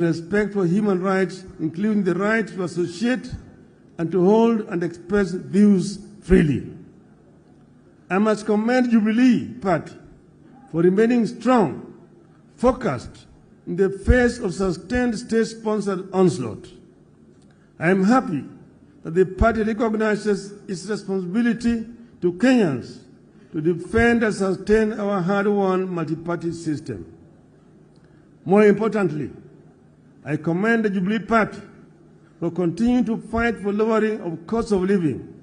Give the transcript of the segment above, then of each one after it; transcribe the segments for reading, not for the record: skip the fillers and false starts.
respect for human rights, including the right to associate and to hold and express views freely. I must commend Jubilee Party for remaining strong, focused in the face of sustained state-sponsored onslaught. I am happy that the party recognizes its responsibility to Kenyans to defend and sustain our hard-won multi-party system. More importantly, I commend the Jubilee Party for continuing to fight for lowering of cost of living,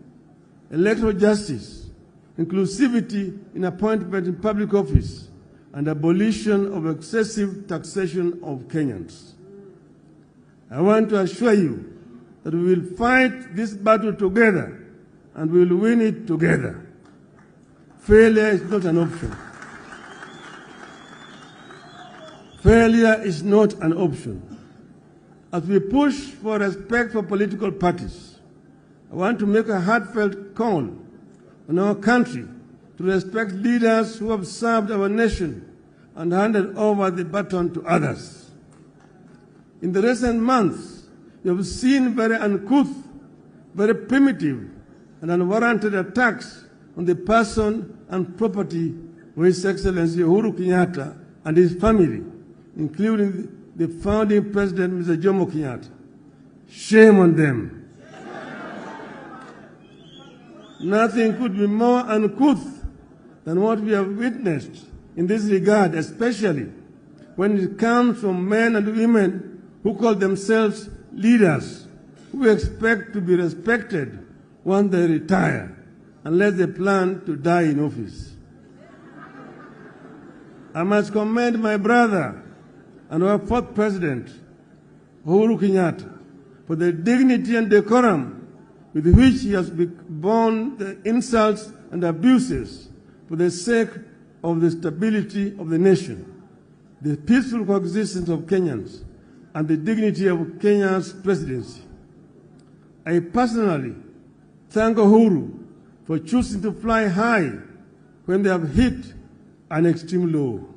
electoral justice, inclusivity in appointment in public office, and abolition of excessive taxation of Kenyans. I want to assure you that we will fight this battle together and we will win it together. Failure is not an option. Failure is not an option. As we push for respect for political parties, I want to make a heartfelt call on our country to respect leaders who have served our nation and handed over the baton to others. In the recent months, we have seen very uncouth, very primitive, and unwarranted attacks on the person and property of His Excellency Uhuru Kenyatta and his family, including the founding president, Mr. Jomo Kenyatta. Shame on them. Nothing could be more uncouth than what we have witnessed in this regard, especially when it comes from men and women who call themselves leaders, who expect to be respected once they retire, unless they plan to die in office. I must commend my brother and our fourth president, Uhuru Kenyatta, for the dignity and decorum with which he has borne the insults and abuses for the sake of the stability of the nation, the peaceful coexistence of Kenyans, and the dignity of Kenya's presidency. I personally thank Uhuru for choosing to fly high when they have hit an extreme low.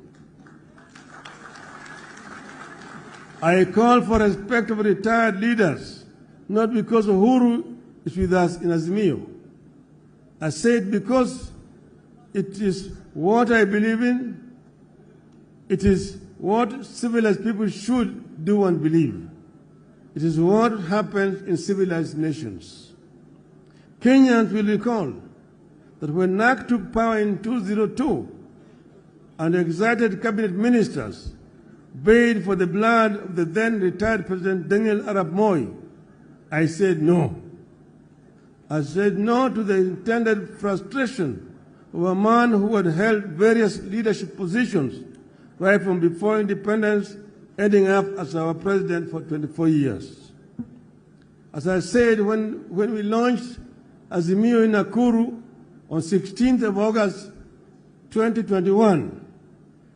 I call for respect of retired leaders, not because Uhuru is with us in Azimio. I say it because it is what I believe in. It is what civilized people should do and believe. It is what happens in civilized nations. Kenyans will recall that when NAC took power in 2002 and excited cabinet ministers bayed for the blood of the then retired President Daniel Arap Moi, I said no. I said no to the intended frustration of a man who had held various leadership positions right from before independence, ending up as our president for 24 years. As I said when we launched Azimio in Nakuru on 16th of August 2021,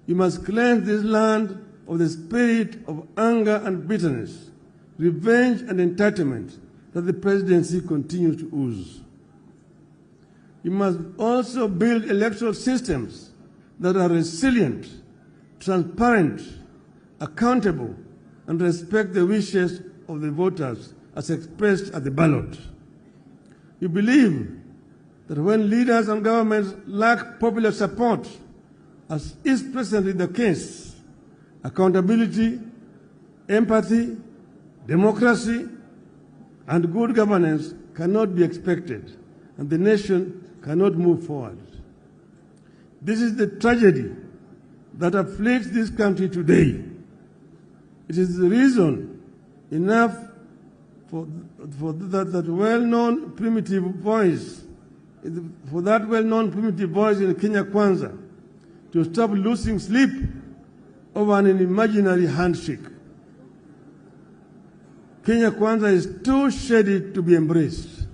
you must cleanse this land of the spirit of anger and bitterness, revenge and entitlement that the presidency continues to ooze. You must also build electoral systems that are resilient, transparent, accountable, and respect the wishes of the voters as expressed at the ballot. We believe that when leaders and governments lack popular support, as is presently the case, accountability, empathy, democracy, and good governance cannot be expected, and the nation cannot move forward. This is the tragedy that afflicts this country today. It is the reason enough for that well-known primitive voice, for that well-known primitive voice in Kenya Kwanza to stop losing sleep over an imaginary handshake. Kenya Kwanza is too shady to be embraced.